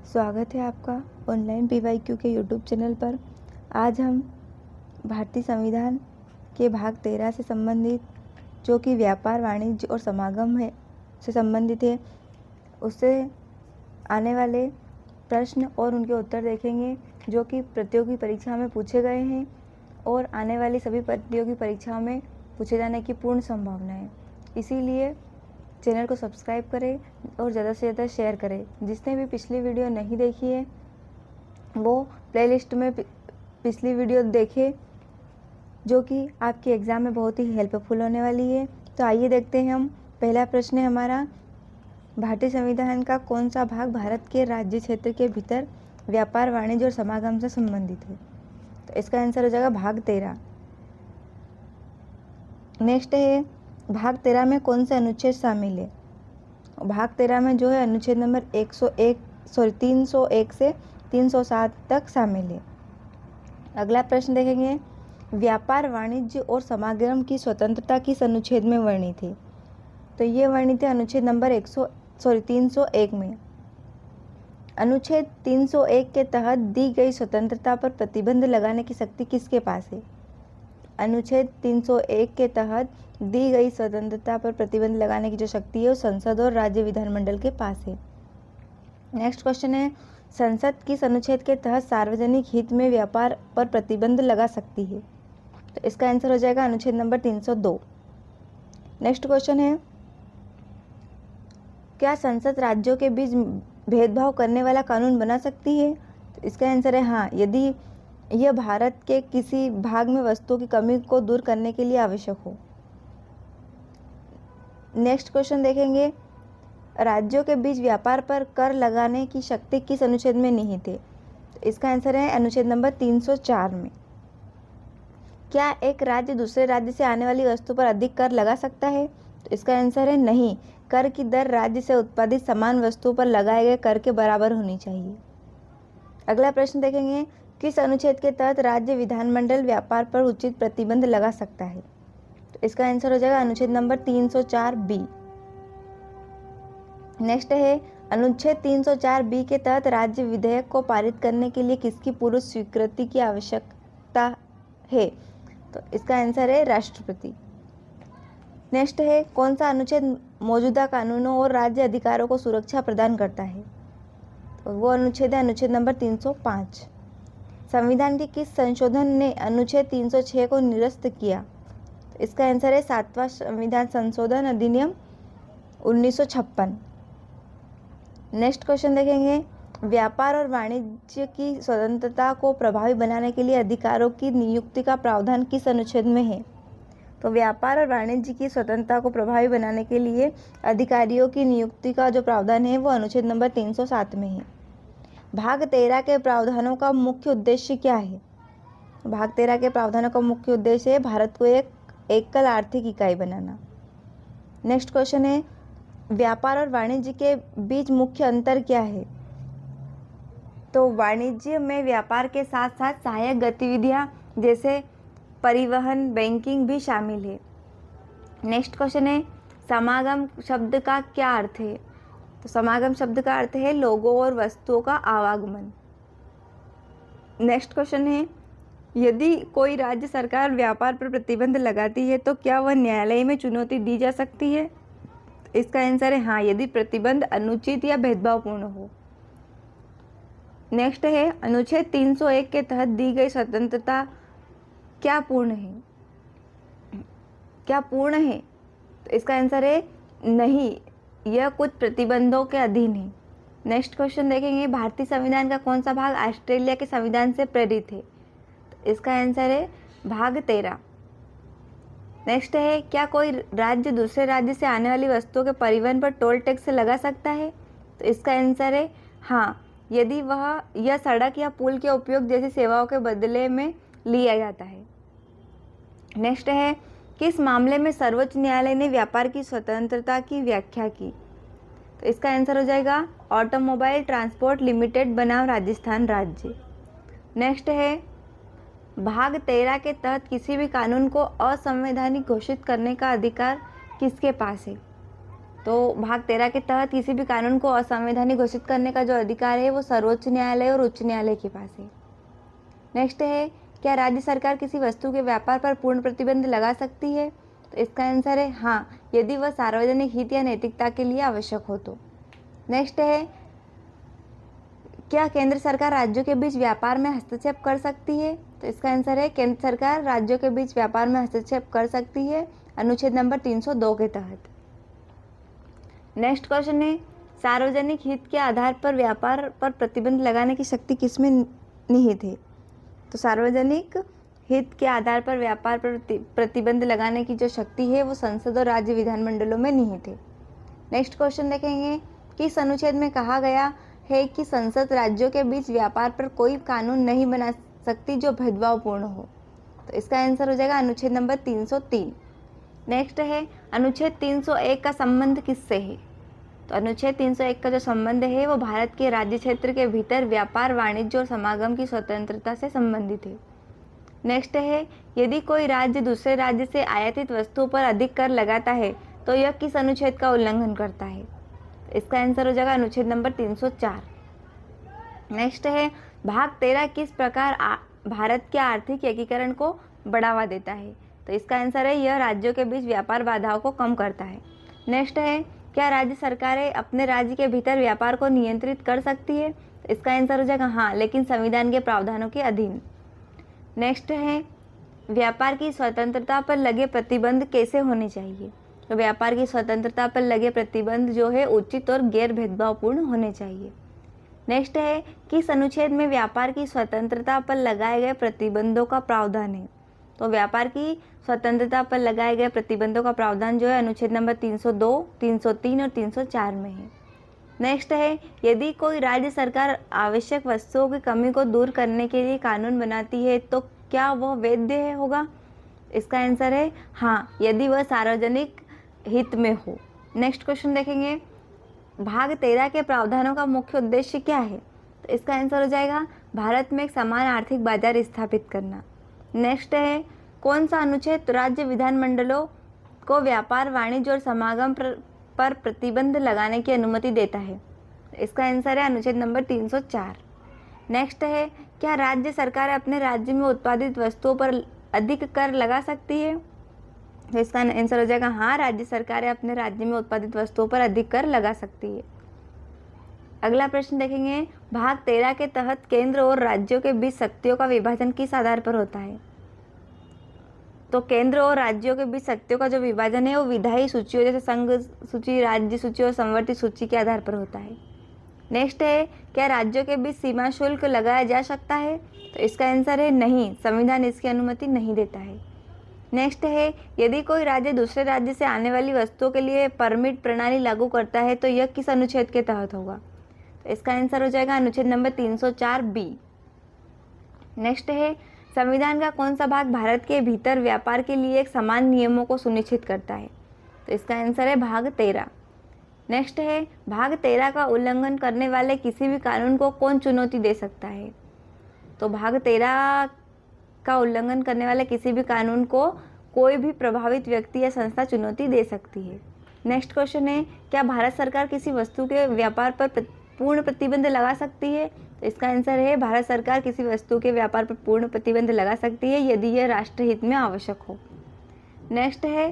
स्वागत है आपका ऑनलाइन पीवाईक्यू के यूट्यूब चैनल पर। आज हम भारतीय संविधान के भाग 13 से संबंधित, जो कि व्यापार, वाणिज्य और समागम है से संबंधित है, उससे आने वाले प्रश्न और उनके उत्तर देखेंगे, जो कि प्रतियोगी परीक्षा में पूछे गए हैं और आने वाली सभी प्रतियोगी परीक्षाओं में पूछे जाने की पूर्ण संभावना है। इसीलिए चैनल को सब्सक्राइब करें और ज़्यादा से ज़्यादा शेयर करें। जिसने भी पिछली वीडियो नहीं देखी है वो प्लेलिस्ट में पिछली वीडियो देखें, जो कि आपके एग्ज़ाम में बहुत ही हेल्पफुल होने वाली है। तो आइए देखते हैं हम। पहला प्रश्न है हमारा, भारतीय संविधान का कौन सा भाग भारत के राज्य क्षेत्र के भीतर व्यापार, वाणिज्य और समागम से संबंधित है? तो इसका आंसर हो जाएगा भाग 13। नेक्स्ट है, भाग 13 में कौन से अनुच्छेद शामिल है? भाग 13 में जो है अनुच्छेद नंबर 301 से 307 तक शामिल है। अगला प्रश्न देखेंगे, व्यापार, वाणिज्य और समागम की स्वतंत्रता किस अनुच्छेद में वर्णित है? तो ये वर्णित है अनुच्छेद नंबर 301 में। अनुच्छेद 301 के तहत दी गई स्वतंत्रता पर प्रतिबंध लगाने की शक्ति किसके पास है? अनुच्छेद 301 के तहत दी गई स्वतंत्रता पर प्रतिबंध लगाने की जो शक्ति है वो संसद और राज्य विधानमंडल के पास है। नेक्स्ट क्वेश्चन है, संसद किस अनुच्छेद के तहत सार्वजनिक हित में व्यापार पर प्रतिबंध लगा सकती है? तो इसका आंसर हो जाएगा अनुच्छेद नंबर 302। नेक्स्ट क्वेश्चन है, क्या संसद राज्यों के बीच भेदभाव करने वाला कानून बना सकती है? तो इसका आंसर है हाँ, यदि यह भारत के किसी भाग में वस्तुओं की कमी को दूर करने के लिए आवश्यक हो। नेक्स्ट क्वेश्चन देखेंगे, राज्यों के बीच व्यापार पर कर लगाने की शक्ति किस अनुच्छेद में निहित है? तो इसका आंसर है अनुच्छेद नंबर 304 में। क्या एक राज्य दूसरे राज्य से आने वाली वस्तु पर अधिक कर लगा सकता है? तो इसका आंसर है नहीं, कर की दर राज्य से उत्पादित समान वस्तुओं पर लगाए गए कर के बराबर होनी चाहिए। अगला प्रश्न देखेंगे, किस अनुच्छेद के तहत राज्य विधानमंडल व्यापार पर उचित प्रतिबंध लगा सकता है? तो इसका आंसर हो जाएगा अनुच्छेद नंबर 304 बी। नेक्स्ट है, अनुच्छेद 304 बी के तहत राज्य विधेयक को पारित करने के लिए किसकी पूर्व स्वीकृति की आवश्यकता है? तो इसका आंसर है राष्ट्रपति। नेक्स्ट है, कौन सा अनुच्छेद मौजूदा कानूनों और राज्य अधिकारों को सुरक्षा प्रदान करता है? तो वो अनुच्छेद है अनुच्छेद नंबर 305। संविधान के किस संशोधन ने अनुच्छेद 306 को निरस्त किया? तो इसका आंसर है 7वां संविधान संशोधन अधिनियम 1956। नेक्स्ट क्वेश्चन देखेंगे, व्यापार और वाणिज्य की स्वतंत्रता को प्रभावी बनाने के लिए अधिकारों की नियुक्ति का प्रावधान किस अनुच्छेद में है? तो व्यापार और वाणिज्य की स्वतंत्रता को प्रभावी बनाने के लिए अधिकारियों की नियुक्ति का जो प्रावधान है वो अनुच्छेद नंबर 307 में है। भाग 13 के प्रावधानों का मुख्य उद्देश्य क्या है? भाग 13 के प्रावधानों का मुख्य उद्देश्य है भारत को एक एकल आर्थिक इकाई बनाना। नेक्स्ट क्वेश्चन है, व्यापार और वाणिज्य के बीच मुख्य अंतर क्या है? तो वाणिज्य में व्यापार के साथ साथ सहायक गतिविधियां जैसे परिवहन, बैंकिंग भी शामिल है। नेक्स्ट क्वेश्चन है, समागम शब्द का क्या अर्थ है? तो समागम शब्द का अर्थ है लोगों और वस्तुओं का आवागमन। नेक्स्ट क्वेश्चन है, यदि कोई राज्य सरकार व्यापार पर प्रतिबंध लगाती है तो क्या वह न्यायालय में चुनौती दी जा सकती है? तो इसका आंसर है हाँ, यदि प्रतिबंध अनुचित या भेदभावपूर्ण हो। नेक्स्ट है, अनुच्छेद 301 के तहत दी गई स्वतंत्रता क्या पूर्ण है? क्या पूर्ण है? तो इसका आंसर है नहीं, यह कुछ प्रतिबंधों के अधीन है। नेक्स्ट क्वेश्चन देखेंगे, भारतीय संविधान का कौन सा भाग ऑस्ट्रेलिया के संविधान से प्रेरित है? तो इसका आंसर है भाग 13। नेक्स्ट है, क्या कोई राज्य दूसरे राज्य से आने वाली वस्तुओं के परिवहन पर टोल टैक्स लगा सकता है? तो इसका आंसर है हाँ, यदि वह यह सड़क या पुल के उपयोग जैसी सेवाओं के बदले में लिया जाता है। नेक्स्ट है, किस मामले में सर्वोच्च न्यायालय ने व्यापार की स्वतंत्रता की व्याख्या की? तो इसका आंसर हो जाएगा ऑटोमोबाइल ट्रांसपोर्ट लिमिटेड बनाम राजस्थान राज्य। नेक्स्ट है, भाग 13 के तहत किसी भी कानून को असंवैधानिक घोषित करने का अधिकार किसके पास है? तो भाग 13 के तहत किसी भी कानून को असंवैधानिक घोषित करने का जो अधिकार है वो सर्वोच्च न्यायालय और उच्च न्यायालय के पास है। नेक्स्ट है, क्या राज्य सरकार किसी वस्तु के व्यापार पर पूर्ण प्रतिबंध लगा सकती है? तो इसका आंसर है हाँ, यदि वह सार्वजनिक हित या नैतिकता के लिए आवश्यक हो तो। नेक्स्ट है, क्या केंद्र सरकार राज्यों के बीच व्यापार में हस्तक्षेप कर सकती है? तो इसका आंसर है केंद्र सरकार राज्यों के बीच व्यापार में हस्तक्षेप कर सकती है अनुच्छेद नंबर 302 के तहत। नेक्स्ट क्वेश्चन है, सार्वजनिक हित के आधार पर व्यापार पर प्रतिबंध लगाने की शक्ति किसमें निहित है? तो सार्वजनिक हित के आधार पर व्यापार पर प्रतिबंध लगाने की जो शक्ति है वो संसद और राज्य विधानमंडलों में निहित है। नेक्स्ट क्वेश्चन देखेंगे, किस अनुच्छेद में कहा गया है कि संसद राज्यों के बीच व्यापार पर कोई कानून नहीं बना सकती जो भेदभावपूर्ण हो? तो इसका आंसर हो जाएगा अनुच्छेद नंबर 303। नेक्स्ट है, अनुच्छेद 301 का संबंध किससे है? तो अनुच्छेद 301 का जो संबंध है वो भारत के राज्य क्षेत्र के भीतर व्यापार, वाणिज्य और समागम की स्वतंत्रता से संबंधित है। नेक्स्ट है, यदि कोई राज्य दूसरे राज्य से आयातित वस्तुओं पर अधिक कर लगाता है तो यह किस अनुच्छेद का उल्लंघन करता है? तो इसका आंसर हो जाएगा अनुच्छेद नंबर 304। नेक्स्ट है, भाग 13 किस प्रकार भारत के आर्थिक एकीकरण को बढ़ावा देता है? तो इसका आंसर है यह राज्यों के बीच व्यापार बाधाओं को कम करता है। नेक्स्ट है, क्या राज्य सरकारें अपने राज्य के भीतर व्यापार को नियंत्रित कर सकती है? तो इसका आंसर हो जाएगा हाँ, लेकिन संविधान के प्रावधानों के अधीन। नेक्स्ट है, व्यापार की स्वतंत्रता पर लगे प्रतिबंध कैसे होने चाहिए? तो व्यापार की स्वतंत्रता पर लगे प्रतिबंध जो है उचित और गैर भेदभावपूर्ण होने चाहिए। नेक्स्ट है, किस अनुच्छेद में व्यापार की स्वतंत्रता पर लगाए गए प्रतिबंधों का प्रावधान है? तो व्यापार की स्वतंत्रता पर लगाए गए प्रतिबंधों का प्रावधान जो है अनुच्छेद नंबर 302, 303 और 304 में है। नेक्स्ट है, यदि कोई राज्य सरकार आवश्यक वस्तुओं की कमी को दूर करने के लिए कानून बनाती है तो क्या वह वैध होगा? इसका आंसर है हाँ, यदि वह सार्वजनिक हित में हो। नेक्स्ट क्वेश्चन देखेंगे, भाग 13 के प्रावधानों का मुख्य उद्देश्य क्या है? तो इसका आंसर हो जाएगा भारत में एक समान आर्थिक बाजार स्थापित करना। नेक्स्ट है, कौन सा अनुच्छेद राज्य विधानमंडलों को व्यापार, वाणिज्य और समागम पर प्रतिबंध लगाने की अनुमति देता है? इसका आंसर है अनुच्छेद नंबर 304। नेक्स्ट है, क्या राज्य सरकार अपने राज्य में उत्पादित वस्तुओं पर अधिक कर लगा सकती है? तो इसका आंसर हो जाएगा हाँ, राज्य सरकारें अपने राज्य में उत्पादित वस्तुओं पर अधिक कर लगा सकती है। अगला प्रश्न देखेंगे, भाग 13 के तहत केंद्र और राज्यों के बीच शक्तियों का विभाजन किस आधार पर होता है? तो केंद्र और राज्यों के बीच शक्तियों का जो विभाजन है वो विधायी सूचियों जैसे संघ सूची, राज्य सूची और संवर्ती सूची के आधार पर होता है। नेक्स्ट है, क्या राज्यों के बीच सीमा शुल्क लगाया जा सकता है? तो इसका आंसर है नहीं, संविधान इसकी अनुमति नहीं देता है। नेक्स्ट है, यदि कोई राज्य दूसरे राज्य से आने वाली वस्तुओं के लिए परमिट प्रणाली लागू करता है तो यह किस अनुच्छेद के तहत होगा? तो इसका आंसर हो जाएगा अनुच्छेद नंबर 304B। नेक्स्ट है, संविधान का कौन सा भाग भारत के भीतर व्यापार के लिए एक समान नियमों को सुनिश्चित करता है? तो इसका आंसर है भाग 13। नेक्स्ट है, भाग 13 का उल्लंघन करने वाले किसी भी कानून को कौन चुनौती दे सकता है? तो भाग 13 का उल्लंघन करने वाले किसी भी कानून को कोई भी प्रभावित व्यक्ति या संस्था चुनौती दे सकती है। नेक्स्ट क्वेश्चन है, क्या भारत सरकार किसी वस्तु के व्यापार पर पूर्ण प्रतिबंध लगा सकती है? तो इसका आंसर है भारत सरकार किसी वस्तु के व्यापार पर पूर्ण प्रतिबंध लगा सकती है यदि यह राष्ट्रहित में आवश्यक हो। नेक्स्ट है,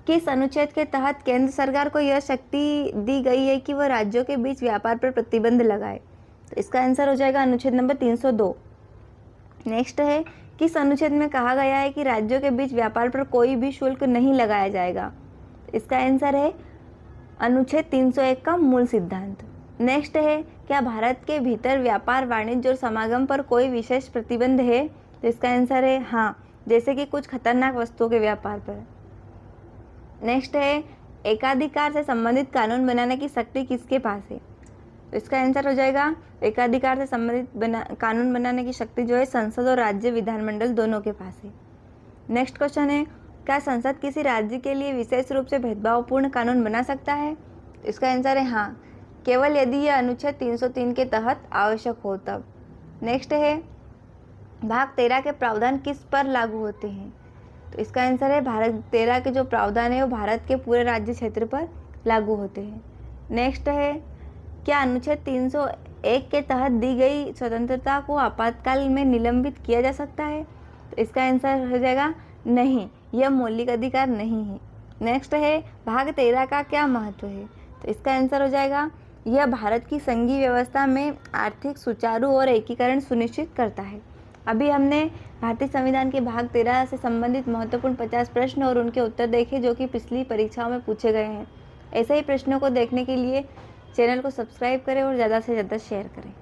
किस अनुच्छेद के तहत केंद्र सरकार को यह शक्ति दी गई है कि वह राज्यों के बीच व्यापार पर प्रतिबंध लगाए? तो इसका आंसर हो जाएगा अनुच्छेद नंबर 302। नेक्स्ट है, किस अनुच्छेद में कहा गया है कि राज्यों के बीच व्यापार पर कोई भी शुल्क नहीं लगाया जाएगा? इसका आंसर है अनुच्छेद 301 का मूल सिद्धांत। नेक्स्ट है, क्या भारत के भीतर व्यापार, वाणिज्य और समागम पर कोई विशेष प्रतिबंध है? तो इसका आंसर है हाँ, जैसे कि कुछ खतरनाक वस्तुओं के व्यापार पर। नेक्स्ट है, एकाधिकार से संबंधित कानून बनाने की शक्ति किसके पास है? तो इसका आंसर हो जाएगा एकाधिकार से संबंधित कानून बनाने की शक्ति जो है संसद और राज्य विधानमंडल दोनों के पास है। नेक्स्ट क्वेश्चन है, क्या संसद किसी राज्य के लिए विशेष रूप से भेदभावपूर्ण कानून बना सकता है? इसका आंसर है हाँ, केवल यदि यह अनुच्छेद 303 के तहत आवश्यक हो तब। नेक्स्ट है, भाग 13 के प्रावधान किस पर लागू होते हैं? तो इसका आंसर है भारत 13 के जो प्रावधान है वो भारत के पूरे राज्य क्षेत्र पर लागू होते हैं। नेक्स्ट है, क्या अनुच्छेद 301 के तहत दी गई स्वतंत्रता को आपातकाल में निलंबित किया जा सकता है? तो इसका आंसर हो जाएगा नहीं, यह मौलिक अधिकार नहीं है। नेक्स्ट है, भाग 13 का क्या महत्व है? तो इसका आंसर हो जाएगा, यह भारत की संघीय व्यवस्था में आर्थिक सुचारू और एकीकरण सुनिश्चित करता है। अभी हमने भारतीय संविधान के भाग 13 से संबंधित महत्वपूर्ण 50 प्रश्न और उनके उत्तर देखे, जो कि पिछली परीक्षाओं में पूछे गए हैं। ऐसे ही प्रश्नों को देखने के लिए चैनल को सब्सक्राइब करें और ज़्यादा से ज़्यादा शेयर करें।